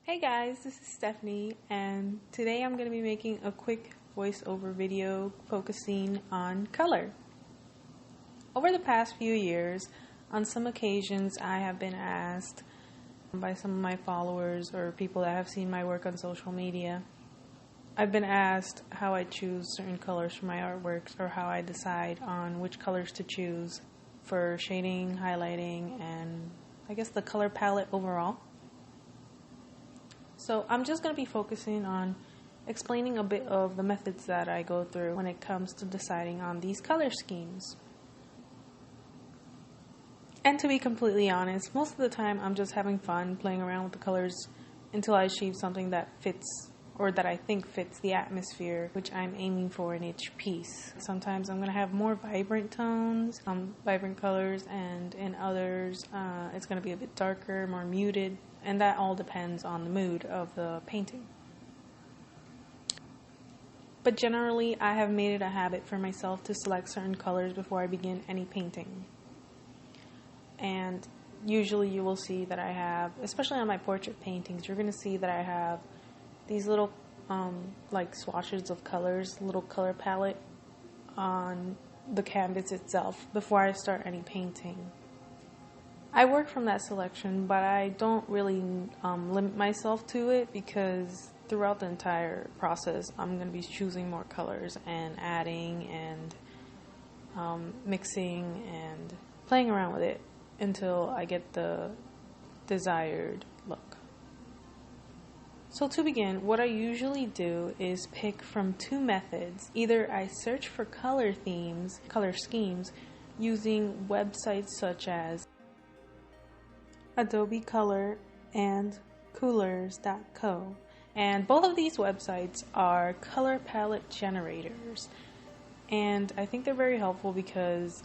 Hey guys, this is Stephanie, and today I'm going to be making a quick voiceover video focusing on color. Over the past few years, on some occasions I have been asked by some of my followers or people that have seen my work on social media, I've been asked how I choose certain colors for my artworks or how I decide on which colors to choose for shading, highlighting, and I guess the color palette overall. So I'm just going to be focusing on explaining a bit of the methods that I go through when it comes to deciding on these color schemes. And to be completely honest, most of the time I'm just having fun playing around with the colors until I achieve something that fits or that I think fits the atmosphere which I'm aiming for in each piece. Sometimes I'm going to have more vibrant tones, vibrant colors, and in others it's going to be a bit darker, more muted. And that all depends on the mood of the painting. But generally, I have made it a habit for myself to select certain colors before I begin any painting. And usually you will see that I have, especially on my portrait paintings, you're going to see that I have these little like swatches of colors, little color palette on the canvas itself before I start any painting. I work from that selection, but I don't really limit myself to it because throughout the entire process, I'm going to be choosing more colors and adding and mixing and playing around with it until I get the desired look. So to begin, what I usually do is pick from two methods. Either I search for color themes, color schemes, using websites such as Adobe Color and Coolors.co, and both of these websites are color palette generators, and I think they're very helpful because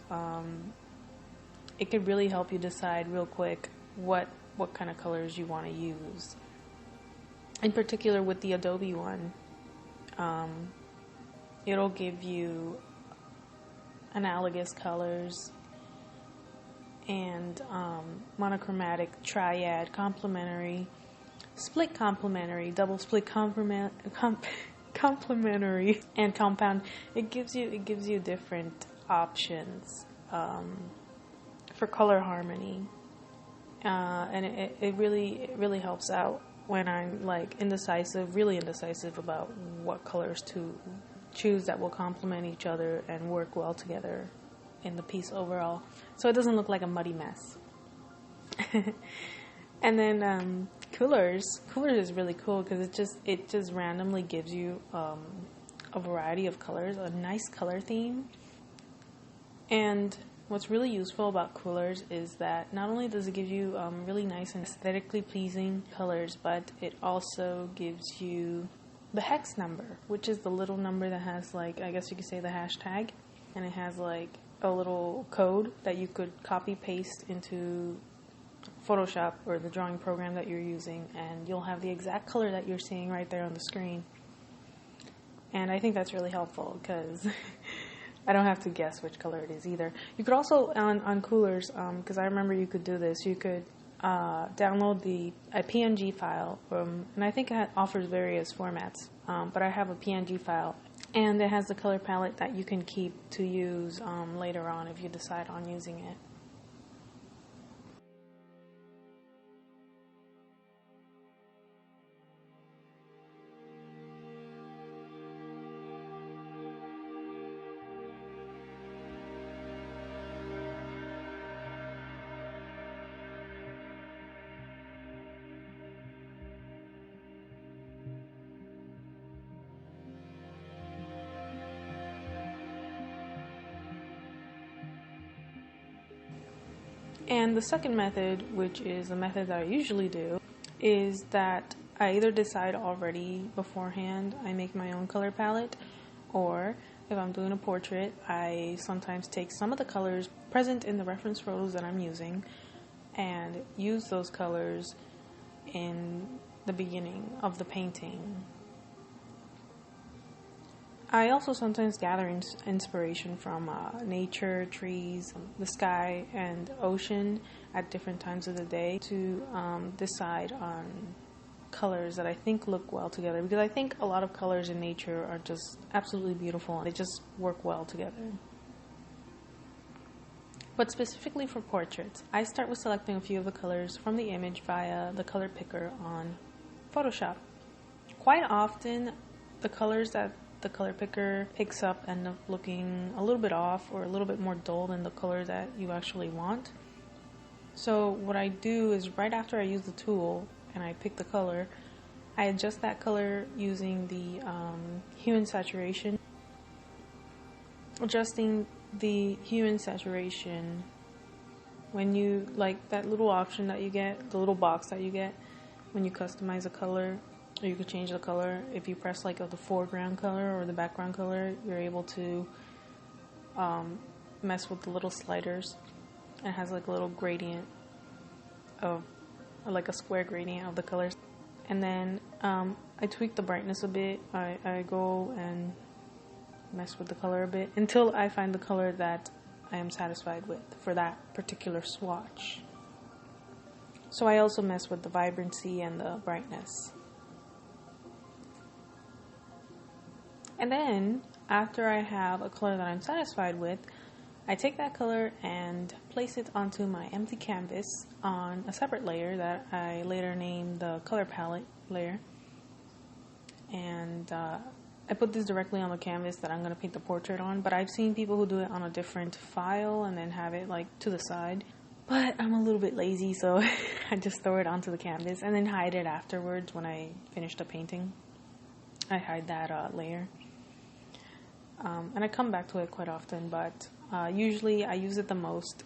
it could really help you decide real quick what kind of colors you want to use. In particular with the Adobe one, it'll give you analogous colors and monochromatic, triad, complementary, split complementary, double split complementary, and compound. It gives you different options for color harmony, and it really helps out when I'm like really indecisive about what colors to choose that will complement each other and work well together in the piece overall, so it doesn't look like a muddy mess. And then Coolors is really cool because it just randomly gives you a variety of colors, a nice color theme. And what's really useful about Coolors is that not only does it give you really nice and aesthetically pleasing colors, but it also gives you the hex number, which is the little number that has, like, I guess you could say the hashtag, and it has like a little code that you could copy paste into Photoshop or the drawing program that you're using, and you'll have the exact color that you're seeing right there on the screen. And I think that's really helpful because I don't have to guess which color it is either. You could also on Coolors, because I remember you could do this, you could download a PNG file and I think it offers various formats, but I have a PNG file. And it has the color palette that you can keep to use later on if you decide on using it. And the second method, which is the method that I usually do, is that I either decide already beforehand, I make my own color palette, or if I'm doing a portrait, I sometimes take some of the colors present in the reference photos that I'm using and use those colors in the beginning of the painting. I also sometimes gather inspiration from nature, trees, the sky, and ocean at different times of the day to decide on colors that I think look well together, because I think a lot of colors in nature are just absolutely beautiful and they just work well together. But specifically for portraits, I start with selecting a few of the colors from the image via the color picker on Photoshop. Quite often, the colors that the color picker picks up end up looking a little bit off or a little bit more dull than the color that you actually want. So what I do is right after I use the tool and I pick the color, I adjust that color using the hue and saturation. Adjusting the hue and saturation, when you like that little option that you get, the little box that you get when you customize a color, or you could change the color. If you press like the foreground color or the background color, you're able to mess with the little sliders. It has like a little gradient of, or like a square gradient of the colors. And then I tweak the brightness a bit. I go and mess with the color a bit until I find the color that I am satisfied with for that particular swatch. So I also mess with the vibrancy and the brightness. And then after I have a color that I'm satisfied with, I take that color and place it onto my empty canvas on a separate layer that I later name the color palette layer. And I put this directly on the canvas that I'm going to paint the portrait on, but I've seen people who do it on a different file and then have it like to the side. But I'm a little bit lazy, so I just throw it onto the canvas and then hide it afterwards when I finish the painting. I hide that layer. And I come back to it quite often, but usually I use it the most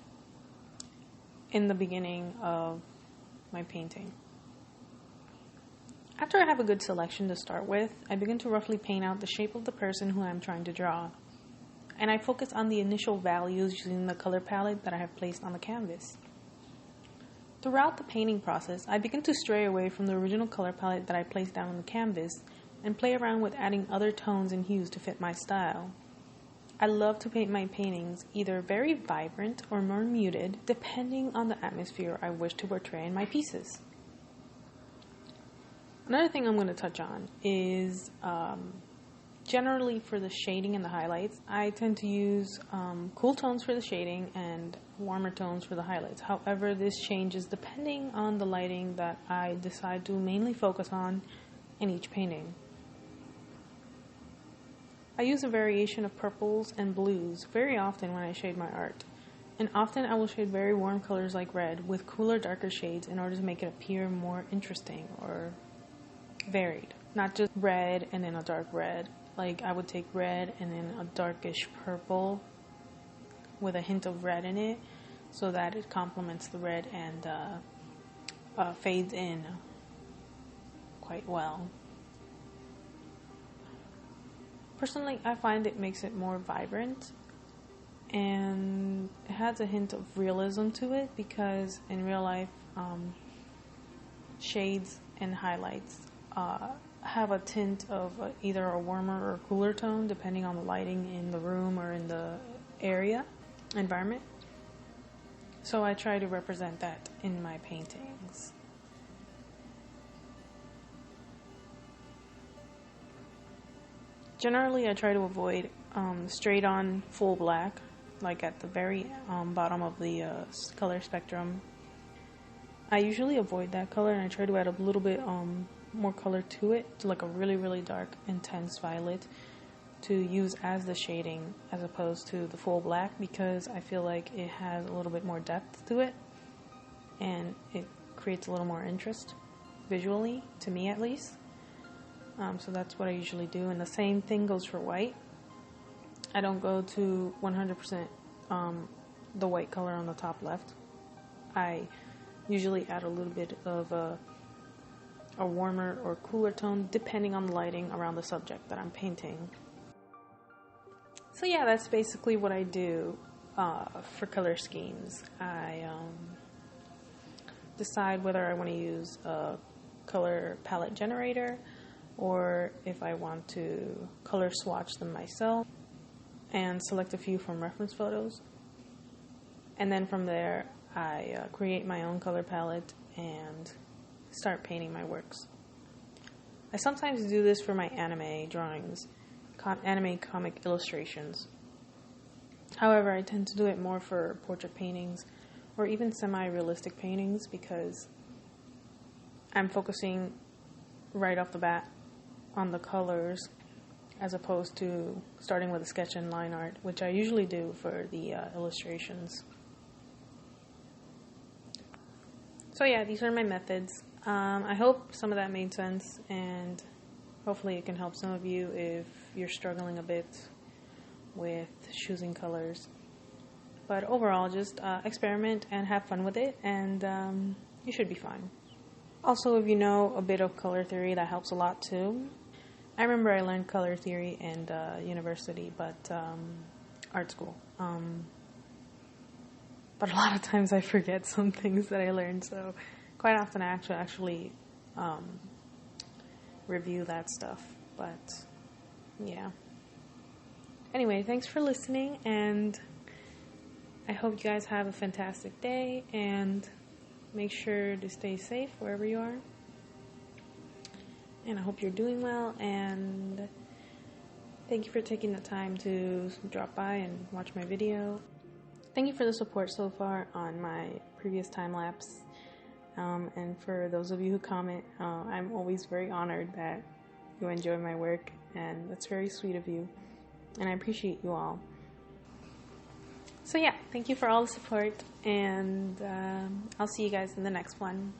in the beginning of my painting. After I have a good selection to start with, I begin to roughly paint out the shape of the person who I'm trying to draw. And I focus on the initial values using the color palette that I have placed on the canvas. Throughout the painting process, I begin to stray away from the original color palette that I placed down on the canvas and play around with adding other tones and hues to fit my style. I love to paint my paintings either very vibrant or more muted, depending on the atmosphere I wish to portray in my pieces. Another thing I'm going to touch on is generally for the shading and the highlights, I tend to use cool tones for the shading and warmer tones for the highlights. However, this changes depending on the lighting that I decide to mainly focus on in each painting. I use a variation of purples and blues very often when I shade my art. And often I will shade very warm colors like red with cooler, darker shades in order to make it appear more interesting or varied. Not just red and then a dark red. Like I would take red and then a darkish purple with a hint of red in it so that it complements the red and fades in quite well. Personally, I find it makes it more vibrant and it has a hint of realism to it because in real life, shades and highlights have a tint of either a warmer or cooler tone depending on the lighting in the room or in the area, environment. So I try to represent that in my paintings. Generally, I try to avoid straight on full black, like at the very bottom of the color spectrum. I usually avoid that color and I try to add a little bit more color to it, to like a really, really dark, intense violet to use as the shading as opposed to the full black because I feel like it has a little bit more depth to it and it creates a little more interest visually, to me at least. So that's what I usually do. And the same thing goes for white. I don't go to 100% the white color on the top left. I usually add a little bit of a warmer or cooler tone depending on the lighting around the subject that I'm painting. So yeah, that's basically what I do for color schemes. I decide whether I want to use a color palette generator or if I want to color swatch them myself and select a few from reference photos. And then from there, I create my own color palette and start painting my works. I sometimes do this for my anime drawings, anime comic illustrations. However, I tend to do it more for portrait paintings or even semi-realistic paintings because I'm focusing right off the bat on the colors as opposed to starting with a sketch and line art, which I usually do for the illustrations. So yeah, these are my methods. I hope some of that made sense, and hopefully it can help some of you if you're struggling a bit with choosing colors. But overall, just experiment and have fun with it, and you should be fine. Also, if you know a bit of color theory, that helps a lot too. I remember I learned color theory in university, but art school. But a lot of times I forget some things that I learned, so quite often I actually review that stuff. But yeah. Anyway, thanks for listening, and I hope you guys have a fantastic day, and make sure to stay safe wherever you are. And I hope you're doing well, and thank you for taking the time to drop by and watch my video. Thank you for the support so far on my previous time-lapse. And for those of you who comment, I'm always very honored that you enjoy my work, and that's very sweet of you, and I appreciate you all. So yeah, thank you for all the support, and I'll see you guys in the next one.